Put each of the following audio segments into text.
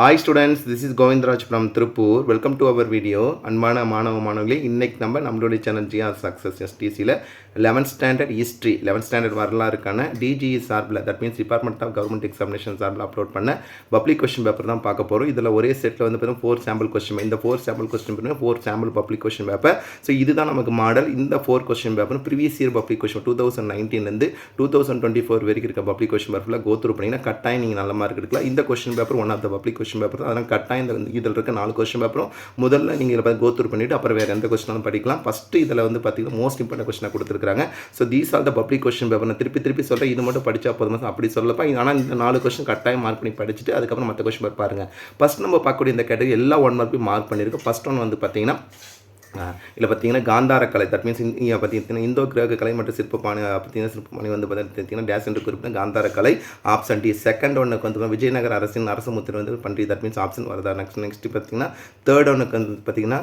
Hi students, this is Govindraj from Tripur. Welcome to our video. அன்பான மாணவ மாணவர்களே, இன்னைக்கு நம்மளுடைய சேனல் ஜிஆர் சக்ஸஸ் எஸ்டிசியில் 11th standard history 11th standard வரலாறுக்கான டிஜிஇ சார்பில், that means department of government examination சார்பில் அப்லோட் பண்ண பப்ளிக் கொஸ்டின் பேப்பர் தான் பார்க்க போகிறோம். இதில் ஒரே செட்டில் வந்து பார்த்தீங்கன்னா 4 சாம்பிள் கொஸ்டின், இந்த 4 sample question paper 4 sample public question paper. So இதுதான் நமக்கு மாடல். இந்த 4 question paper previous year public question 2019 2024 வரைக்கும் இருக்க பப்ளிக் கொஸ்டின் பேப்பரில் கோத்ரூ பண்ணிங்கன்னா கட்டாயம் நீங்கள் நல்ல மார்க் எடுக்கலாம். இந்த question paper one of the public question paper தான். அதனால் கட்டாயம் இதில் இருக்க 4 கொஸ்டின் பேப்பரும் முதல்ல நீங்கள் இதில் கோத்ரூ பண்ணிவிட்டு அப்புறம் வேறு எந்த கொஸ்டினாலும் படிக்கலாம். ஃபஸ்ட்டு இதில் வந்து பார்த்தீங்கன்னா மோஸ்ட் இம்பார்ட்டன்ட் கொஸ்டினாக கொடுத்துருக்காங்க. So these are the public question paper. நான் திருப்பி சொல்கிறேன், இது மட்டும் படித்தா போதுமா அப்படி சொல்லப்பா. ஆனால் இந்த 4 கொஸ்டின் கட்டாயம் மார்க் பண்ணி படிச்சுட்டு அதுக்கப்புறம் மற்ற கொஸ்டின் பேப்பர் பாருங்கள். ஃபஸ்ட் நம்ம பார்க்கக்கூடிய இந்த கேட்டகரி எல்லா 1 மார்க்கும் மார்க் பண்ணியிருக்கு. ஃபஸ்ட் ஒன் வந்து பார்த்தீங்கன்னா இதில் பார்த்தீங்கன்னா காந்தார கலை, தட் மீன்ஸ் பார்த்தீங்கன்னா இந்தோ கிரக கலை மற்றும் சிற்பப்பாணி பார்த்தீங்கன்னா சிற்பப்பாணி வந்து பார்த்தீங்கன்னா டேஸ் என்று குறிப்பிட்ட காந்தார கலை ஆப்ஷன் டி. செகண்ட் ஒன்றுக்கு வந்து விஜயநகர அரசின் அரசு முத்திரை வந்து பண்ணி, தட் மீன்ஸ் ஆப்ஷன் வருதா. நெக்ஸ்ட் பார்த்தீங்கன்னா தேர்ட் ஒன்றுக்கு வந்து பார்த்தீங்கன்னா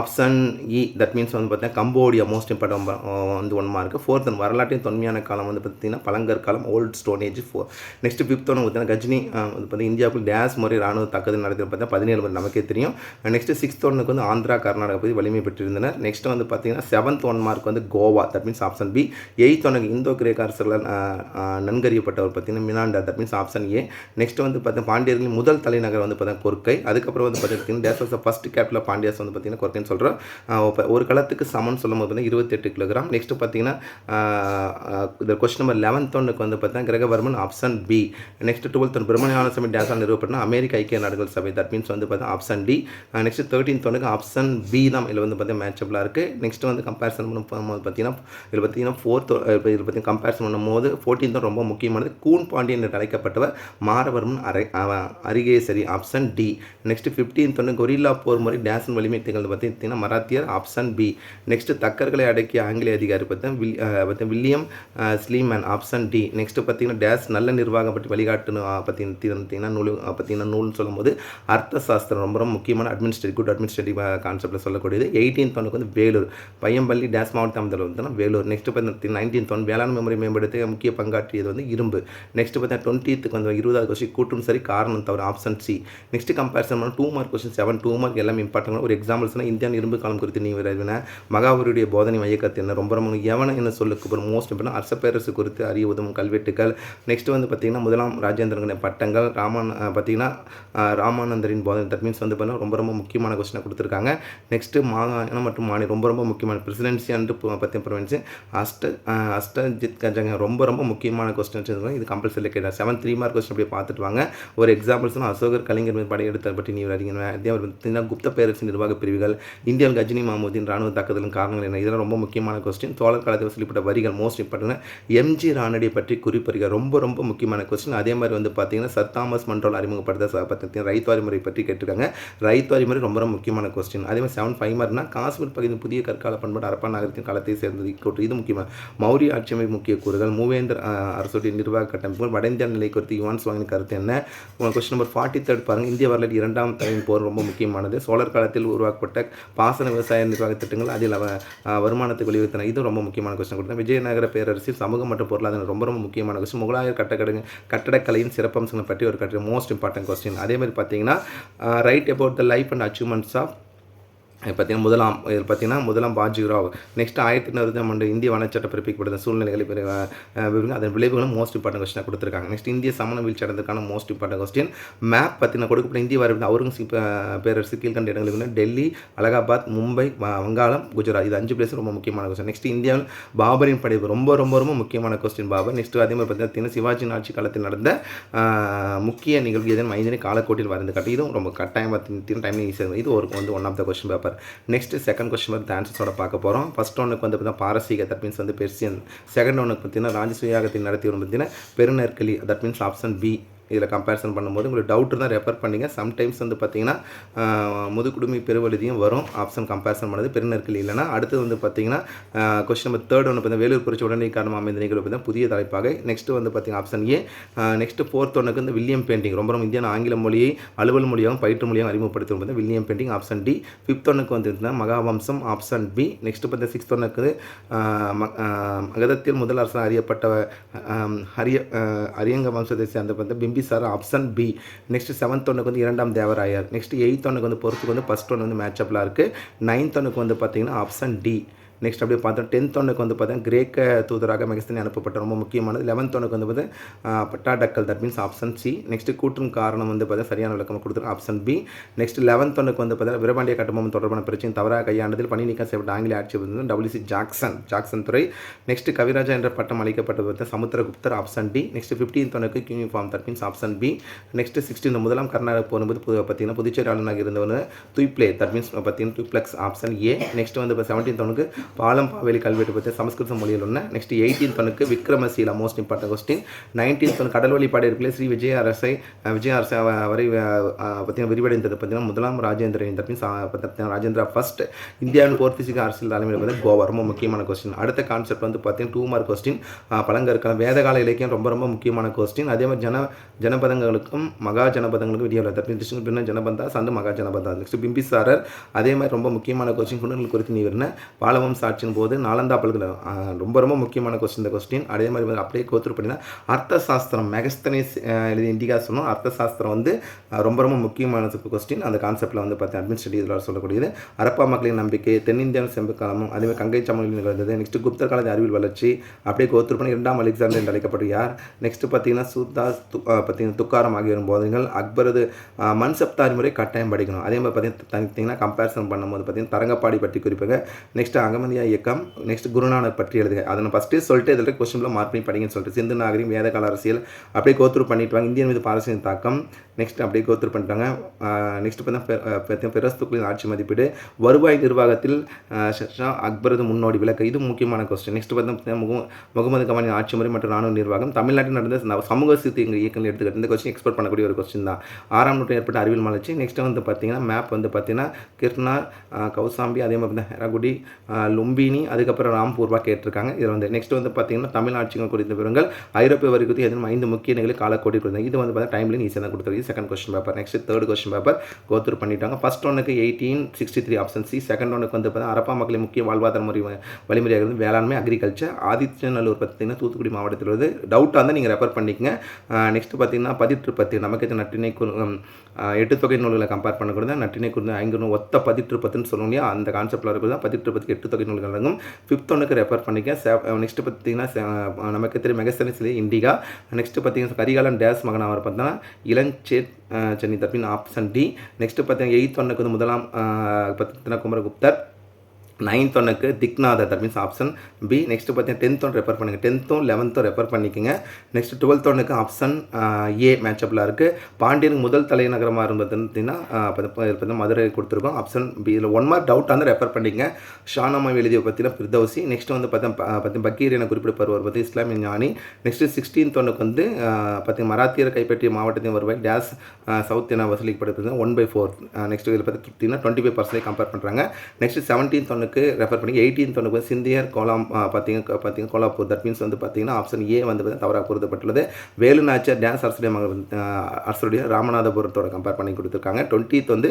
ஆப்ஷன் இ, தட் மீன்ஸ் வந்து பார்த்தீங்கன்னா கம்போடியா மோஸ்ட் இம்பார்ட்டன்ட் வந்து 1 மார்க். ஃபோர்த் ஒன் வரலாற்றின் தொன்மையான காலம் வந்து பார்த்தீங்கன்னா பழங்கர் காலம் ஓல்டு ஸ்டோனேஜ் 4. நெக்ஸ்ட் ஃபிஃப்த் ஒன்று பார்த்தீங்கன்னா கஜினி வந்து பார்த்தீங்கன்னா இந்தியாவுக்கு டேஸ் முறை ராணுவ தாக்குதல் நடத்தி பார்த்தீங்கன்னா 17 முறை நமக்கே தெரியும். நெக்ஸ்ட் சிக்ஸ்த் ஒன்றுக்கு வந்து ஆந்திரா கர்நாடகா பற்றி வலிமை பெற்றிருந்தனர். நெக்ஸ்ட் வந்து பார்த்தீங்கன்னா 7th 1 மார்க் வந்து Goa, that means option b. 8th ஒன்றுக்கு இந்தோ கிரேக்க அரசர்களால் நன்கறியப்பட்டவர் பார்த்தீங்கன்னா Menander, that means option a. Next வந்து பார்த்தீங்கன்னா பாண்டியர்களின் முதல் தலைநகர் வந்து பார்த்தீங்கன்னா கொர்க்கை. அதுக்கப்புறம் வந்து பார்த்தீங்கன்னா days was first capital Pandyas வந்து பார்த்தீங்கன்னா கொர்க்கைன்னு சொல்கிறோம். ஒரு களத்துக்கு சமன் சொல்லும் போது 28 கிலோகிராம். நெக்ஸ்ட் பார்த்தீங்கன்னா இந்த கொஸ்டின் நம்பர் 11th ஒன்றுக்கு வந்து பார்த்தீங்கன்னா கிரகவர்மன் ஆப்ஷன் பி. நெக்ஸ்ட் 12th பிரம்மஞான சபை டேஸால் நிறுவப்பட்ட அமெரிக்க ஐக்கிய நாடுகள் சபை, தட் மீன்ஸ் வந்து பார்த்தீங்கன்னா ஆப்ஷன் டி. நெக்ஸ்ட் 13th ஒன்றுக்கு ஆப்ஷன் பி தான் இதில் வந்து பார்த்தீங்கன்னா மேட்சபிளாக இருக்குது. நெக்ஸ்ட் வந்து கம்பேரிசன் பண்ணும்போது பார்த்தீங்கன்னா இதில் பார்த்தீங்கன்னா இதில் பார்த்தீங்கன்னா கம்பேரிசன் பண்ணும்போது 14th ரொம்ப முக்கியமானது கூன் பாண்டியன் என்று அழைக்கப்பட்டவர் Maravarman Arikesari, option d. Next 15th ஒன்று கொரில்லா போர் முறை டேசன் வலிமை திகழ்ந்து பார்த்தீங்கன்னா மராத்தியர், ஆப்ஷன் பி. நெக்ஸ்ட் தக்கர்களை அடக்கிய ஆங்கிலேய அதிகாரி பார்த்தீங்கன்னா William Sleeman, option d. Next பார்த்தீங்கன்னா டேஸ் நல்ல நிர்வாகம் பற்றி வழிகாட்டு பார்த்தீங்கன்னா நூல்னு சொல்லும்போது அர்த்த சாஸ்திரம் ரொம்ப முக்கியமான குட் அட்மினிஸ்ட்ரேட்டிவ் கான்செப்டில் சொல்லக்கூடியது. 18th ஒன்றுக்கு வந்து வேலூர், பையம்பள்ளி டேஸ் மாவட்ட அமைச்சர் வந்து வேலூர். நெக்ஸ்ட் பார்த்தீங்கன்னா 19th ஒன் வேளாண் முறை மேம்படுத்த முக்கிய பங்காற்றியது வந்து இரும்பு. நெக்ஸ்ட் பார்த்தீங்கன்னா 20th வந்து 20வது கொஸ்டின் கூட்டும் சரி காரணம் தவிர, option c. Next comparison 2 mark question 7 2 mark எல்லாம் இம்பார்ட்டன்ட். ஒரு எக்ஸாம்பிள்ஸ்னா இந்தியன் இரும்பு காலம் குறித்து நீ விரைவின மகாவருடைய போதனை மையக்கத்து என்ன ரொம்ப எவன என்ன சொல்லுக்கு ஒரு மோஸ்ட் இம்பார்ட்டன் அரசப்பேரரசு குறித்து அறிய உதவும் கல்வெட்டுகள். நெக்ஸ்ட் வந்து பார்த்தீங்கன்னா முதலாம் ராஜேந்திரன் பட்டங்கள், பார்த்தீங்கன்னா ராமானந்தரின் போதனை, தட் மீன்ஸ் வந்து பார்த்தீங்கன்னா ரொம்ப முக்கியமான கொஸ்டினை கொடுத்துருக்காங்க. நெக்ஸ்ட் மாகாணம் மற்றும் மாநிலம் ரொம்ப முக்கியமான பிரசிடென்சி அண்டு பற்றிய ப்ரொவின்ஸு அஷ்டஜித் கஜங்க ரொம்ப முக்கியமான கொஸ்டின்ஸ். இது கம்பல்சரி கேட்டால் 7 3 மார்க் கொஸ்டின் அப்படியே பார்த்துட்டு வாங்க. ஒரு எக்ஸாம்பிள்ஸ்னால் அசோகர் கலைஞர் படையெடுத்த பற்றி நீ அறிஞர் குப்த பேரரசு நிர்வாக பிரிவுகள், இந்தியாவில் கஜினி மாமூதின் ராணுவ தாக்குதலின் காரணங்கள் என்ன, இதெல்லாம் ரொம்ப முக்கியமான கொஸ்டின். சோழர் காலத்தில் சொல்லப்பட்ட வரிகள் மோஸ்ட் இம்பார்ட்டன்ட். எம்ஜி ராணடியை பற்றி குறிப்பறிகள் ரொம்ப முக்கியமான கொஸ்டின். அதே மாதிரி வந்து பார்த்தீங்கன்னா சர் தாமஸ் மன்ரோல் அறிமுகப்படுத்த பார்த்தீங்கன்னா ரைத்வாரி முறை பற்றி கேட்டிருக்காங்க. ரைத்வாரி முறை ரொம்ப முக்கியமான கொஸ்டின். அதே மாதிரி 7 5 மார்க்னா காஷ்மீர் பகுதி புதிய கற்கால பண்பாடு அரப்பா நகரத்தின் காலத்தை சேர்ந்தது கூட்டு, இது முக்கியமாக மௌரிய ஆட்சியமை முக்கிய கூறுகள், மூவேந்தர் அரசுடைய நிர்வாக கட்டமைப்புகள், வட இந்திய நிலை குறித்து யுவான் சுவாங்கின் கருத்து என்ன. கொஸ்டின் நம்பர் 43 பாருங்கள். இந்திய வரலாறு 2ஆம் தலையின் போர் ரொம்ப முக்கியமானது. சோழர் காலத்தில் உருவாக்கப்பட்ட பாசன விவசாய நிர்வாக திட்டங்கள், அதில் வருமானத்தை வெளியுறுத்தின, இது ரொம்ப முக்கியமான கொஸ்டின் கொடுத்தேன். விஜயநகர பேரரசில் சமூகம் மற்றும் பொருளாதாரம் ரொம்ப முக்கியமான கொஸ்டின். முகலாயர் கட்டடக்கலையின் சிறப்பம்சங்களை பற்றி ஒரு கட்டுரை மோஸ்ட் இம்பார்ட்டன்ட் கொஸ்டின். அதே மாதிரி பார்த்தீங்கன்னா write about the life and achievements of பார்த்தீங்கன்னா முதலாம் பாஜிராவ். நெக்ஸ்ட் 1820 இந்திய வனச்சட்ட பிறப்பிக்கப்பட்ட சூழ்நிலைகளை அதன் விளைவுகளும் மோஸ்ட் இம்பார்ட்டன்ட் கொஸ்டினாக கொடுத்துருக்காங்க. நெக்ஸ்ட் இந்திய சமண வீழ்ச்சி அடைந்ததுக்கான மோஸ்ட் இம்பார்ட்டன்ட் கொஸ்டின். மேப் பார்த்தீங்கன்னா கொடுக்கப்பட்ட இந்திய வரவு அவுரங்கசீப் பேரரசு கீழ்கண்ட இடங்களுக்கு டெல்லி, அலகாபாத், மும்பை, வங்காளம், குஜராத், இது 5 பிளேஸ் ரொம்ப முக்கியமான கொஸ்டின். நெக்ஸ்ட் இந்தியாவில் பாபரின் படை ரொம்ப முக்கியமான கொஸ்டின் பாபர். நெக்ஸ்ட் அதே மாதிரி பார்த்தீங்கன்னா சிவாஜியின் ஆட்சி காலத்தில் நடந்த முக்கிய நிகழ்வு எதன் 5 காலக்கோட்டில் வரைந்து காட்டி, இதுவும் ரொம்ப கட்டாயம் பார்த்தீங்கன்னா டைம் ஈஸியாக. இது ஒரு வந்து 1 of the question paper. Next second question வந்து ஆன்சர்ஸோட பார்க்க போகிறோம். ஃபர்ஸ்ட் ஒன்றுக்கு வந்து பார்த்தீங்கன்னா பாரசீக, தட் மீன்ஸ் வந்து பெர்சியன். செகண்ட் ஒன்றுக்கு பார்த்தீங்கன்னா ராஜசூயாகத்தை நடத்தி வரும் பார்த்தீங்கன்னா பெருநெற்களி, தட் மீன்ஸ் ஆப்ஷன் பி. இதில் கம்பேரிசன் பண்ணும்போது உங்களுக்கு டவுட் தான் ரெஃபர் பண்ணிங்க. சம்டைம்ஸ் வந்து பார்த்தீங்கன்னா முதுகுடுமி பெருவழுதியும் வரும் ஆப்ஷன் கம்பேரிசன் பண்ணது பெருநெற்களி இல்லைனா. அடுத்து வந்து பார்த்தீங்கன்னா கொஸ்டின் நம்பர் 3 ஒன்று பார்த்தீங்கன்னா வேலூர் புரட்சி உடனே காரணம் அமைந்த நிகழ்வு பார்த்தீங்கன்னா புதிய தலைப்பாக. நெக்ஸ்ட் வந்து பார்த்தீங்கன்னா ஆப்ஷன் ஏ. நெக்ஸ்ட் 4th ஒன்றுக்கு வந்து வில்லியம் பெயிண்டிங் ரொம்ப இந்தியன் ஆங்கில மொழியை அலுவல் மொழியாகவும் பயிற்று மொழியாகவும் அறிமுகப்படுத்தும் பார்த்தீங்கன்னா William painting, option D. 5th ஒன்றுக்கு வந்து மகாவம்சம், ஆப்ஷன் பி. நெக்ஸ்ட் பார்த்தீங்கன்னா 6th ஒன்றுக்கு மகதத்தில் முதல் அரசாக அறியப்பட்ட அரியங்க வம்சத்தை சேர்ந்த பார்த்தா பிம்பிசார் ஆப்ஷன் பி. நெக்ஸ்ட் 7th ஒன்றுக்கு வந்து 2ஆம் தேவராயர். நெக்ஸ்ட் 8th ஒன்றுக்கு வந்து பொறுத்துக்கு வந்து ஃபஸ்ட் ஒன்று வந்து மேட்சப்பில் இருக்குது. 9th ஒன்றுக்கு வந்து பார்த்தீங்கன்னா ஆப்ஷன் டி. நெக்ஸ்ட் அப்படியே பார்த்தோம் 10th ஒன்றுக்கு வந்து பார்த்தீங்கன்னா கிரேக்க தூதராக மெகஸ்தனி அனுப்பப்பட்ட ரொம்ப முக்கியமானது. 11th ஒன்றுக்கு வந்து பார்த்தீங்கன்னா Pattadakal, that means option c. Next கூற்றும் காரணம் வந்து பார்த்தீங்கன்னா சரியான விளக்கம் கொடுத்துருக்க ஆப்ஷன் பி. நெக்ஸ்ட் 11th ஒன்றுக்கு வந்து பார்த்தீங்கன்னா வீரபாண்டிய கட்டபொம்மன் தொடர்பான பிரச்சனை தவறாக கையாண்டதில் பணி நீக்கம் செய்யப்பட்ட ஆங்கில ஆட்சி வந்து WC ஜாக்சன் துறை. நெக்ஸ்ட் கவிராஜா என்ற பட்டம் அளிக்கப்பட்டது பார்த்தீங்கன்னா சமுத்திரகுப்தர், ஆப்ஷன் டி. நெக்ஸ்ட் 15th ஒன்றுக்கு uniform, that means option B. Next 16 முதலாம் கர்நாடக போகும்போது பார்த்தீங்கன்னா புதுச்சேரி ஆளுநராக இருந்தவங்க துய்ப்ளே, தட் மீன்ஸ் பார்த்தீங்கன்னா துப்ளக்ஸ், ஆப்ஷன் ஏ. நெக்ஸ்ட் வந்து 17th ஒன்றுக்கு பாலம் பாவேலி கல்வெட்டு பற்றி சமஸ்கிருத மொழியில் ஒன்று. நெக்ஸ்ட் 18th ஒன்றுக்கு Vikramshila, most important question. 19th ஒன்று கடல் வழிபாடு இருக்கிற ஸ்ரீ விஜய அரசை வரை பார்த்தீங்கன்னா விரிவடைந்தது பார்த்தீங்கன்னா முதலாம் ராஜேந்திரன், தட் மீன்ஸ் பார்த்தீங்கன்னா ராஜேந்திரா ஃபர்ஸ்ட். இந்தியாவின் போர்த்துகீஸ் அரசியல் தலைமையில் பார்த்தீங்கன்னா கோவா, ரொம்ப முக்கியமான கொஸ்டின். அடுத்த கான்செப்ட் வந்து பார்த்தீங்கன்னா 2 மார்க் கொஸ்டின். பழங்கற்காலம் வேதகால இலக்கியம் ரொம்ப ரொம்ப முக்கியமான கொஸ்டின். அதே மாதிரி ஜனபதங்களுக்கும் மகா ஜனபதங்களுக்கும் விடியவில்லை, தட் மீன்ஸ் பின்ன ஜனபந்தா சந்து மகா ஜனபந்தா. நெக்ஸ்ட் பிம்பிசாரர், அதே மாதிரி ரொம்ப முக்கியமான கொஸ்டின். குணங்கள் குறித்து நீ வரணும் பாலவம் சாட்சியின் போது நாலந்தா பல்கலை, ரொம்ப ரொம்ப முக்கியமான கொஸ்டின் இந்த கொஸ்டின். அதே மாதிரி அப்படியே கோத்ரூ பண்ணினா அர்த்த சாஸ்திரம் மெகஸ்தனிஸ் எழுதி இண்டிகா சொன்னோம். அர்த்த சாஸ்திரம் வந்து ரொம்ப ரொம்ப முக்கியமான கொஸ்டின். அந்த கான்செப்டில் வந்து பார்த்தீங்கன்னா அட்மினிஸ்ட்ரேட்டிவ் இதில் சொல்லக்கூடியது. அரப்பா மக்களின் நம்பிக்கை, தென்னிந்தியாவின் செம்பு காலமும், அதே மாதிரி கங்கை சமவெளி நிகழ்ந்தது. நெக்ஸ்ட் குப்தர் காலத்து அறிவியல் வளர்ச்சி, அப்படியே கோத்ரூ பண்ணி 2ஆம் அலெக்சாண்டர் என்று அழைக்கப்பட்ட யார். நெக்ஸ்ட் பார்த்தீங்கன்னா சூர்தாஸ், பார்த்தீங்கன்னா துக்காரம் ஆகியோரும் போதைகள். அக்பரது மண் சப்தாரி முறை கட்டாயம் படிக்கணும். அதே மாதிரி பார்த்தீங்கன்னா கம்பேரிசன் பண்ணும்போது பார்த்தீங்கன்னா தரங்கப்பாடி பற்றி குறிப்பாக. நெக்ஸ்ட் அகமதியா இயக்கம். நெக்ஸ்ட் குருநானக் பற்றி எழுதுக. அதை நான் ஃபஸ்ட்டு சொல்லிட்டு இதில் கொஸ்டினில் மார்க் பண்ணி படிங்கன்னு சொல்லிட்டு சிந்து நாகரிகம், வேதகால அரசியல் அப்படியே கோத்ரூ பண்ணிட்டு வாங்க. இந்தியன் மீது பாரசீக தாக்கம் நெக்ஸ்ட் அப்படியே கோத்ரூ பண்ணிட்டாங்க. நெக்ஸ்ட் பார்த்தீங்கன்னா பெரோஸ்துக்களின் ஆட்சி மதிப்பீடு, வருவாய் நிர்வாகத்தில் ஷா அக்பரது முன்னோடி விளக்கு, இது முக்கியமான கொஸ்டின். நெக்ஸ்ட் பார்த்தீங்கன்னா முகமது கமானின் ஆட்சி முறை மற்றும் ராணுவ நிர்வாகம், தமிழ்நாட்டில் நடந்த சமூக சீர்திருத்த இயக்கங்கள் எடுத்துக்கிட்டு இந்த கொஸ்டின் எக்ஸ்பெக்ட் பண்ணக்கூடிய ஒரு கொஸ்டின் தான். 6ஆம் நூற்றாண்டு ஏற்பட்ட அறிவியல் வளர்ச்சி. நெக்ஸ்ட் வந்து பார்த்தீங்கன்னா மேப் வந்து பார்த்தீங்கன்னா கிர்னார், கௌசாம்பி, அதே மாதிரி ஹெரகுடி, லும்பினி, அதுக்கப்புறம் ராம்பூர்வா கேட்டிருக்காங்க. இதில் வந்து நெக்ஸ்ட் வந்து பார்த்தீங்கன்னா தமிழ் ஆட்சிகள் குறித்த விவரங்கள், ஐரோப்பிய வரி குறித்து எதுவும் 5 முக்கிய நிகழ்வு காலக்கோடி கொடுத்தாங்க. இது வந்து பார்த்தீங்கன்னா டைம்லைன் ஈஸியாக தான் கொடுத்துருக்கு. Second question paper. Next third question paper go through பண்ணிட்டாங்க. ஃபர்ஸ்ட் ஒன்றுக்கு 1863 ஆப்ஷன் சி. செகண்ட் ஒன்றுக்கு வந்து பார்த்தீங்கன்னா அரப்பா மக்களின் முக்கிய வாழ்வாதார வழிமுறையாக இருந்து வேளாண்மை, அக்ரிகல்ச்சர். ஆதித்யநல்லூர் பார்த்தீங்கன்னா தூத்துக்குடி மாவட்டத்தில் வந்து டவுட்டாக இருந்தால் நீங்கள் ரெஃபர் பண்ணிக்கங்க. நெக்ஸ்ட் பார்த்தீங்கன்னா பதிற்று பத்து, நமக்கு நற்றினை 8 தொகை நூல்களை கம்பேர் பண்ணக்கூடாது. நற்றினை குறித்து 5 ஒத்த பதிற்று பத்துன்னு சொல்லுவோம் இல்லையா, அந்த கான்செப்டில் இருக்குது தான் பதிற்று பத்துக்கு 8 தொகை நூல்கள் அடங்கும். 5th ஒன்றுக்கு ரெஃபர் பண்ணிக்க. நெக்ஸ்ட் பார்த்தீங்கன்னா நமக்கு தெரியும் மெகஸ்தனிஸ் இண்டிகா. நெக்ஸ்ட் பார்த்தீங்கன்னா கரிகாலன் டேஸ் மகன் அவர் பார்த்தீங்கன்னா இளஞ்சேட் சென்னி, தப்பின் ஆப்ஷன் டி. நெக்ஸ்ட் பார்த்தீங்கன்னா 8th ஒன்றுக்கு வந்து முதலாம் பார்த்தீங்கன்னா குமரகுப்தர். 9th ஒன்றுக்கு திக்நாதர், that means option B. Next பார்த்தீங்கன்னா 10th ஒன்று ரெஃபர் பண்ணுங்கள். 10th 11th ரெஃபர் பண்ணிக்கோங்க. நெக்ஸ்ட் 12th ஒன்றுக்கு ஆப்ஷன் ஏ மேட்சப்பில் இருக்குது. பாண்டியனுக்கு முதல் தலைநகரமாக இருந்ததுன்னா பார்த்தீங்கன்னா மதுரை கொடுத்துருக்கோம். Option B. இதில் 1 மார்க் டவுட் வந்து ரெஃபர் பண்ணிக்கங்க. ஷானம்மா எழுதிய பார்த்தீங்கன்னா ஃபிர்தௌசி. நெக்ஸ்ட் வந்து பார்த்தீங்கன்னா பக்கீர் என குறிப்பிடப்படுவர் பற்றி இஸ்லாமிய ஞானி. நெக்ஸ்ட் 16th ஒன்றுக்கு வந்து பார்த்தீங்கன்னா மராத்தியர் கைப்பற்றிய மாவட்டத்தின் வருவாய் டேஸ் சவுத் என வசூலிக்கப்படுறது 1/4. நெக்ஸ்ட் இதில் பார்த்தீங்கன்னா 25% கம்பேர் பண்ணுறாங்க. நெக்ஸ்ட் 17th ஒன்று ரெஃபர் பண்ணி 18th ஒன்று சிந்தியர் பார்த்தீங்கன்னா கோலாப்பூர், தட் மீன்ஸ் வந்து பார்த்தீங்கன்னா ஆப்ஷன் ஏ வந்து தவறாக பொருத்தப்பட்டுள்ளது. வேலு நாச்சியார் டேஸ் அரசுடைய ராமநாதபுரத்தோட கம்பேர் பண்ணி கொடுத்துருக்காங்க. 20th வந்து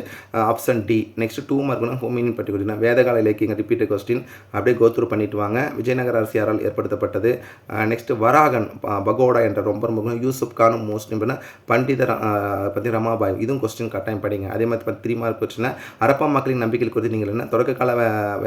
ஆப்ஷன் டி. நெக்ஸ்ட் 2 மார்க்னா ஹோமினின் பற்றி கொடுத்தீங்கன்னா வேதகால இலக்கியங்கள் ரிப்பீட்டட் கொஸ்டின் அப்படியே கோத்ரூ பண்ணிட்டு வாங்க. விஜயநகர அரசியாரால் ஏற்படுத்தப்பட்டது. நெக்ஸ்ட் வராகன் பகோடா என்ற ரொம்ப ரொம்ப யூசுப் கான் மோஸ்ட் பண்டிதர் பற்றி ரமாபாய், இதுவும் கொஸ்டின் கட்டாயம் படிங்க. அதே மாதிரி 3 மார்க் கொஸ்டின் அரப்பா மக்களின் நம்பிக்கை குறித்து நீங்கள் என்ன தொடக்க கால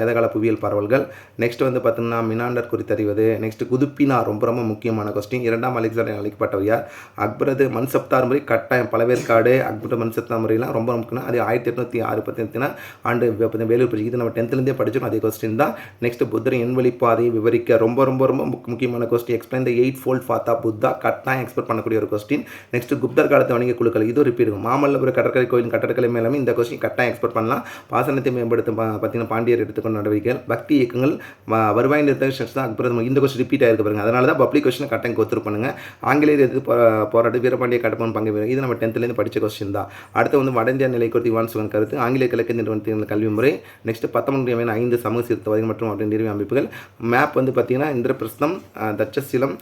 வேதகால புவியியல் பரவல்கள். நெக்ஸ்ட் வந்து பார்த்தீங்கன்னா மினாண்டர் குறித்தறிவது. நெக்ஸ்ட் குதுப்பினா ரொம்ப ரொம்ப முக்கியமான கொஸ்டின். 2ஆம் அலெக்சாண்டர் அழைக்கப்பட்டவர் யார். அக்பரது மண் சப்தார் முறை கட்டாயம் பழவேற்காடு அக்பரது மண் சப்தார் முறையெல்லாம் ரொம்ப முக்கியம். அது 1806 பார்த்தீங்கன்னா ஆண்டு வேலூர் பரிசு, இது நம்ம 10th படிச்சோம். அதே கொஸ்டின் தான். நெக்ஸ்ட் புத்தரின் எண்வழி பாதையை விவரிக்க ரொம்ப ரொம்ப ரொம்ப முக்கியமான question. Explain the 8-fold path of Buddha, கட்டாயம் எக்ஸ்பெக்ட் பண்ணக்கூடிய ஒரு கொஸ்டின். நெக்ஸ்ட் குப்தர் காலத்து வணிக குழுக்கள், இது ரிப்பீட் இருக்கும். மாமல்லபுரம் கடற்கரை கோயில் கட்டடக்கலை மேலாமே இந்த கொஸ்டின் கட்டாயம் எக்ஸ்பெக்ட் பண்ணலாம். பாசனத்தை மேம்படுத்தும் பார்த்தீங்கன்னா பாண்டியர் எடுத்துக்கொண்ட நடவடிக்கைகள், பக்தி இயக்கங்கள், வருவாய் நிறுத்த தான் அக்பரது, இந்த கொஸ்டின் ரிப்பீட் ஆகிருக்கு பாருங்க. அதனால தான் பப்ளிக் கொஸ்டின் கட்டாயம் கோத்ரூ பண்ணுங்க. ஆங்கிலேயர் எதிர்த்து போராட்டு வீரபாண்டிய கட்டபொம்மன் பங்கு, இது நம்ம 10th படித்த கொஸ்டின் தான். அடுத்து வந்து வட இந்தியா நிலை குறித்து இவான் சுகன் கருத்து, ஆங்கிலேய கிழக்கு நிறுவனத்தின் கல்வி முறை. நெக்ஸ்ட் 19 5 சமூக சீர்திருத்தவாதிகள் மற்றும் அவற்றின் நிறுவன அமைப்புகள். மேப் வந்து பார்த்தீங்கன்னா இந்திரபிரஸ்தம், தட்சசீலம்,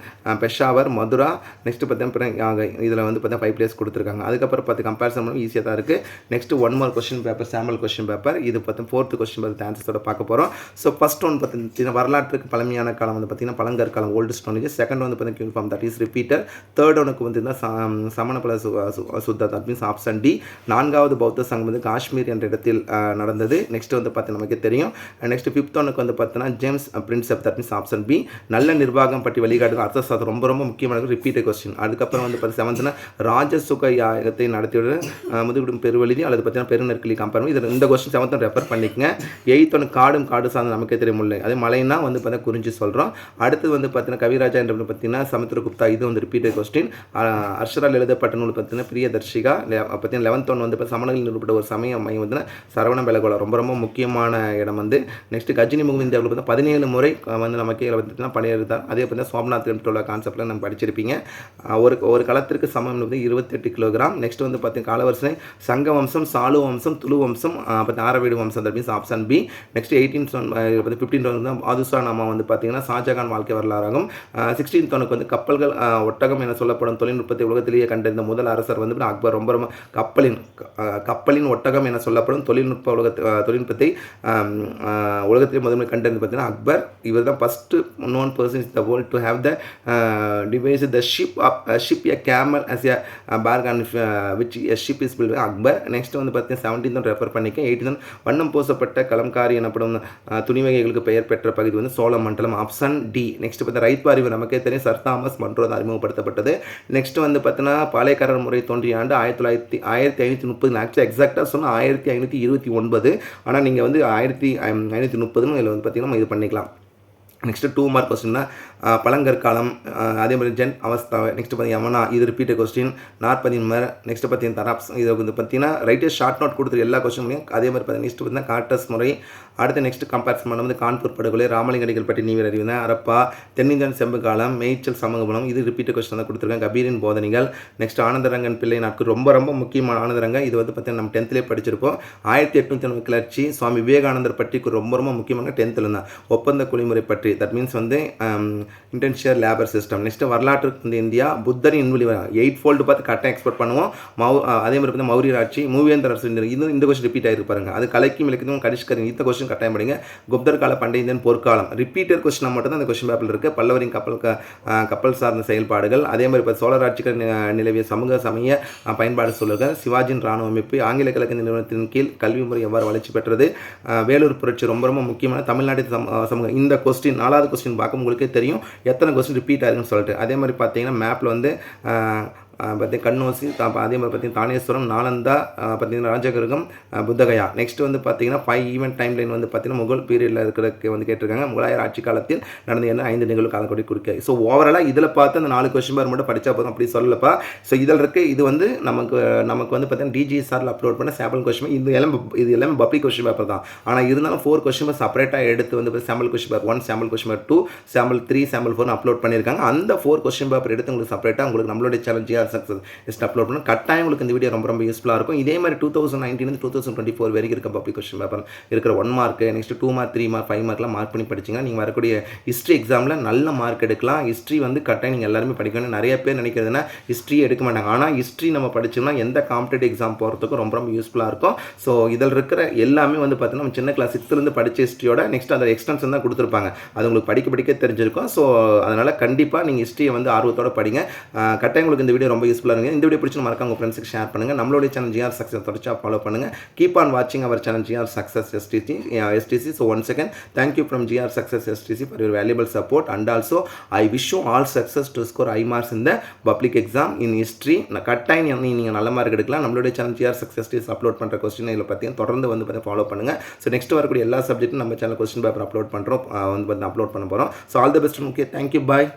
பெஷாவர், மதுரா. நெக்ஸ்ட் பார்த்தீங்கன்னா இதில் வந்து பார்த்தீங்கன்னா 5 பிளேஸ் கொடுத்துருக்காங்க. அதுக்கப்புறம் பார்த்து கம்பேரிசன் ஈஸியாக தான் இருக்குது. Next 1 more question paper, sample question paper. இது பார்த்தா 4th கொஸ்டின் பேப்பர் ஆன்சர்ஸோட பார்க்க போகிறோம். ஸோ ஃபஸ்ட் ஒன் பார்த்தீங்கன்னா வரலாற்றுக்கு பழமையான காலம் வந்து பார்த்தீங்கன்னா பழங்கற்காலம் ஓல்டு ஸ்டோனேஜ். செகண்ட் வந்து பார்த்தீங்கன்னா uniform that is repeater. Third ஒனுக்கு வந்து சமணபல சுத்த தட் மீன்ஸ் ஆப்ஷன் டி. நான்காவது பௌத்த சங்கம் வந்து காஷ்மீர் என்ற இடத்தில் நடந்தது. நெக்ஸ்ட் வந்து பார்த்தீங்கன்னா நமக்கு தெரியும். நெக்ஸ்ட் ஃபிஃப்த் ஒனுக்கு வந்து பார்த்தீங்கன்னா James Prinsep that means option B. நல்ல நிர்வாகம் பற்றி வழிகாட்டு அர்த்தசாஸ்திரம் ரொம்ப ரொம்ப முக்கியமான ரிப்பீட்டர் கொஸ்டின். அதுக்கப்புறம் வந்து பார்த்தீங்கன்னா செவன்த்னா ராஜசுக யாகத்தை நடத்திவிட முதுகுடும் பெருவெளிதி அல்லது பார்த்தீங்கன்னா பெருநெற்களி கம்பேர் இதில் இந்த கொஸ்டின் செவன்த் ரெஃபர் பண்ணிக்கங்க. எயித் ஒன்று காடு சார்ந்து நமக்கே தெரியும் இல்லை. அதே மலைன்னா வந்து பார்த்தீங்கன்னா குறிஞ்சி சொல்கிறோம். அடுத்து வந்து பார்த்தீங்கன்னா கவிராஜா என்ற பார்த்தீங்கன்னா சமுத்திரகுப்தா இது வந்து ரிப்பீட்டர் கொஸ்டின். அர்ஷரால் எழுதப்பட்ட நூல் பார்த்தீங்கன்னா பிரியதர்ஷிகா. பார்த்தீங்கன்னா 11th ஒன்று வந்து சமணர்கள் நிறுவப்பட்ட ஒரு சமய மையம் வந்து சரவண பெலகோலா ரொம்ப ரொம்ப முக்கியமான இடம் வந்து. நெக்ஸ்ட் கஜினி முகம் இந்தியாவில் பார்த்தா 17 முறை வந்து நமக்கு பார்த்தீங்கன்னா பணியெடுத்தார். அதே பார்த்தீங்கன்னா சோம்நாத் டெம்பிளோட கான்செப்டில் நம்ம படிச்சிருப்பீங்க. ஒரு களத்திற்கு சமம் வந்து 28 கிலோகிராம். நெக்ஸ்ட் வந்து பார்த்தீங்கன்னா காலவரிசை சங்க வம்சம், சாலு வம்சம், துளு வம்சம், ஆரவேடு வம்சம் that means option B. Next 15th வந்து ஆதுஷா நாமா வந்து பார்த்தீங்கன்னா ஷாஜகான் வாழ்க்கை வரலாறாகும். 16th ஒனுக்கு வந்து கப்பல்கள் ஒட்டகம் என சொல்லப்படும் தொழில்நுட்பத்தை உலகத்திலேயே கண்டறிந்த முதல் அரசர் வந்து அக்பர். ரொம்ப ரொம்ப கப்பலின் ஒட்டகம் என சொல்லப்படும் தொழில்நுட்பத்தை உலகத்திலே முதன்மை கண்டறிந்து பார்த்தீங்கன்னா அக்பர். இவர் தான் first known person in the world to have the device the ship a camel as a bargain which a ship is built by Akbar. Next வந்து பார்த்தீங்கன்னா 17th ரெஃபர் பண்ணிக்க. 18th வண்ணம் பூசப்பட்ட கலம்காரி எனப்படும் துணிவகைகளுக்கு பெயர் பெற்ற பகுதி வந்து சோழ மண்டலம் ஆப்ஷன் டி. நெக்ஸ்ட் பார்த்தா ரைட் அறிவு நமக்கே தெரியும் சர் தாமஸ் மன்றோ அறிமுகப்படுத்தப்பட்டது. நெக்ஸ்ட் வந்து பார்த்தீங்கன்னா பாளையக்காரர் முறை தோன்றிய ஆண்டு 1530. ஆக்சுவலி எக்ஸாக்டாக சொன்னால் 1529. ஆனால் நீங்கள் வந்து 1530 இதில் வந்து பார்த்தீங்கன்னா இது பண்ணிக்கலாம். நெக்ஸ்ட் 2 மார்க் கொஸ்டின்னா பழங்கற்காலம். அதே மாதிரி ஜென் அவஸ்தா. நெக்ஸ்ட் பார்த்தீங்கன்னா யமனா இது ரிப்பீட்டட் கொஸ்டின். நாற்பதின்மர். நெக்ஸ்ட் பார்த்தீங்கன்னா தராப்ஸ் இது வந்து பார்த்தீங்கன்னா ரைட்டர் ஷார்ட் நோட் கொடுத்துரு எல்லா கொஸ்டின்லையும். அதே மாதிரி பார்த்தீங்கன்னா நெக்ஸ்ட் பார்த்தீங்கன்னா காட்டஸ் முறை. அடுத்து நெக்ஸ்ட் கம்பேரிசன் பண்ணும்போது கான்பூர் படுகொலை, ராமலிங்கடிகள் பற்றி நீவர் அறிவின, அரப்பா, தென்னிந்தியன் செம்பு காலம், மேய்ச்சல் சமூகபலம் இது ரிப்பீட்டட் கொஸ்டின் தான் கொடுத்துருக்காங்க. கபீரின் போதனைகள். நெக்ஸ்ட் ஆனந்தரங்கன் பிள்ளை நாட்கள் ரொம்ப ரொம்ப முக்கியமான ஆனந்தரங்க. இது வந்து பார்த்தீங்கன்னா நம்ம 10th படிச்சிருப்போம். 1890 கிளர்ச்சி சுவாமி விவேகானந்தர் பற்றி ரொம்ப ரொம்ப முக்கியமான 10th தான். ஒப்பந்த குடிமுறை பற்றி தட் மீன்ஸ் வந்து இன்டென்ஷியர் லேபர் சிஸ்டம். நெக்ஸ்ட் வரலாற்றுக்கு வந்து இந்தியா புத்தரின் இன்வெளி 8 ஃபோல்டு பார்த்து கரெக்டாக எக்ஸ்பெக்ட் பண்ணுவோம். அதே மாதிரி வந்து மௌரிய ஆட்சி, மூவேந்தர் அரசு இது இந்த கொஸ்டின் ரிப்பீட் ஆகிருக்கு பாருங்க. அது கலைக்கும் இலக்கியமும் கடிஷ்கரின் இந்த கொஸ்டின் கட்டாயம் படிங்க. குப்தர் கால பண்டைய இந்தியன் போர்க்காலம் ரிப்பீட்டர் கொஸ்டின் மட்டும் தான் அந்த கொஸ்டின் பேப்பரில் இருக்குது. பல்லவரின் கப்பல் சார்ந்த செயல்பாடுகள். அதே மாதிரி இப்போ சோழர் ஆட்சிகள் நிலவிய சமூக சமய பயன்பாடு சொல்லுங்கள். சிவாஜியின் ராணுவ அமைப்பு, ஆங்கில கிழக்கு நிறுவனத்தின் கீழ் கல்வி முறை எவ்வாறு வளர்ச்சி பெற்றது, வேலூர் புரட்சி ரொம்ப ரொம்ப முக்கியமான தமிழ்நாட்டு சமூகம். இந்த கொஸ்டின் 4வது கொஸ்டின் பார்க்க உங்களுக்கே தெரியும் எத்தனை கொஸ்டின் ரிப்பீட் ஆகுதுன்னு சொல்லிட்டு. அதே மாதிரி பார்த்தீங்கன்னா மேப்பில் வந்து பார்த்தீங்கன்னா கண்ணோசி, அதே மாதிரி பார்த்தீங்கன்னா தானேஸ்வரம், நாலந்தா, பார்த்தீங்கன்னா ராஜகிருகம், புத்தகயா. நெக்ஸ்ட் வந்து பார்த்தீங்கன்னா 5 ஈவெண்ட் டைம் லைன் வந்து பார்த்தீங்கன்னா முகல் பீரியடில் இருக்கிறதுக்கு வந்து கேட்டிருக்காங்க. முகலாயர் ஆட்சி காலத்தில் நடந்த என்ன 5 நிகழ்வு காலக்கொடி குறிக்க. ஸோ ஓவராலாக இதில் பார்த்து அந்த 4 கொஸ்டின் பேர் மட்டும் படித்தா போதும் அப்படி சொல்லப்பா. ஸோ இதில் இருக்குது. இது வந்து நமக்கு வந்து பார்த்தீங்கன்னா DGSRல அப்லோட் பண்ண சாம்பிள் கொஸ்டின். இது எல்லாமே பப்ளிக் கொஸ்டின் பேப்பர் தான். ஆனால் இருந்தாலும் 4 கொஸ்டின் பேர் செப்பரேட்டாக எடுத்து வந்து sample question paper 1, sample question paper 2, sample 3, sample 4 upload பண்ணியிருக்காங்க. அந்த 4 கொஸ்டின் பேப்பர் எடுத்து உங்களுக்கு செப்பரேட்டாக உங்களுக்கு நம்மளுடைய சேனல் GR Success அப்லோட் பண்ணணும். கட்டாயம் உங்களுக்கு இந்த வீடியோ ரொம்ப ரொம்ப யூஸ்ஃபுல்லாக இருக்கும். இதே மாதிரி 2019 2024 வரைக்கும் இருக்க பப்ளிக் கொஸ்டின் பேப்பர் இருக்கிற 1 மார்க், நெக்ஸ்ட் 2 மார்க், 3 மார்க், 5 மார்க்லாம் மார்க் பண்ணி படிச்சிங்கன்னா நீங்கள் வரக்கூடிய ஹிஸ்ட்ரி எக்ஸாமில் நல்ல மார்க் எடுக்கலாம். ஹிஸ்ட்ரி வந்து கட்டாயம் நீங்கள் எல்லாருமே படிக்கணும். நிறைய பேர் நினைக்கிறதுனா ஹிஸ்ட்ரியே எடுக்க மாட்டாங்க. ஆனால் ஹிஸ்ட்ரி நம்ம படிச்சோம்னா எந்த காம்படிட்டிவ் எக்ஸாம் போகிறதுக்கும் ரொம்ப ரொம்ப யூஸ்ஃபுல்லாக இருக்கும். ஸோ இதில் இருக்கிற எல்லாமே வந்து பார்த்தீங்கன்னா நம்ம சின்ன கிளாஸ் 6th படித்த ஹிஸ்ட்ரியோட நெக்ஸ்ட் அந்த எக்ஸ்டென்ஷன் தான் கொடுத்துருப்பாங்க. அது உங்களுக்கு படிக்க தெரிஞ்சிருக்கும். ஸோ அதனால் கண்டிப்பாக நீங்கள் ஹிஸ்ட்ரியை வந்து ஆர்வத்தோடு படிங்க. கட்டாயம் உங்களுக்கு இந்த வீடியோ ரொம்ப யூஸ்ஃபுல்லாக இருக்குது. இந்த வீடியோ பிடிச்சி மறக்காம உங்கள் ஃப்ரெண்ட்ஸுக்கு ஷேர் பண்ணுங்கள். நம்மளுடைய சேனல் GR Success தொடர்ச்சியாக ஃபாலோ பண்ணுங்கள். கீப் ஆன் வாட்சிங் our channel GR Success STC. So once again, thank you from GR Success STC for your valuable support, and also I wish you all success to score high marks in the public exam in history. கட்டாயம் நீங்கள் நல்ல mark எடுக்கலாம். நம்மளுடைய channel GR Success STC upload பண்ணுற question இதில் பார்த்தீங்கன்னா தொடர்ந்து வந்து பார்த்தீங்கன்னா ஃபாலோ பண்ணுங்கள். ஸோ நெக்ஸ்ட் வரக்கூடிய எல்லா சப்ஜெக்ட்டும் நம்ம சேனல் கொஸ்டின் பேப்பர் அப்லோட் பண்ணுறோம், வந்து பார்த்தீங்கன்னா அப்லோட் பண்ண போகிறோம். So all the best. Okay, thank you, bye.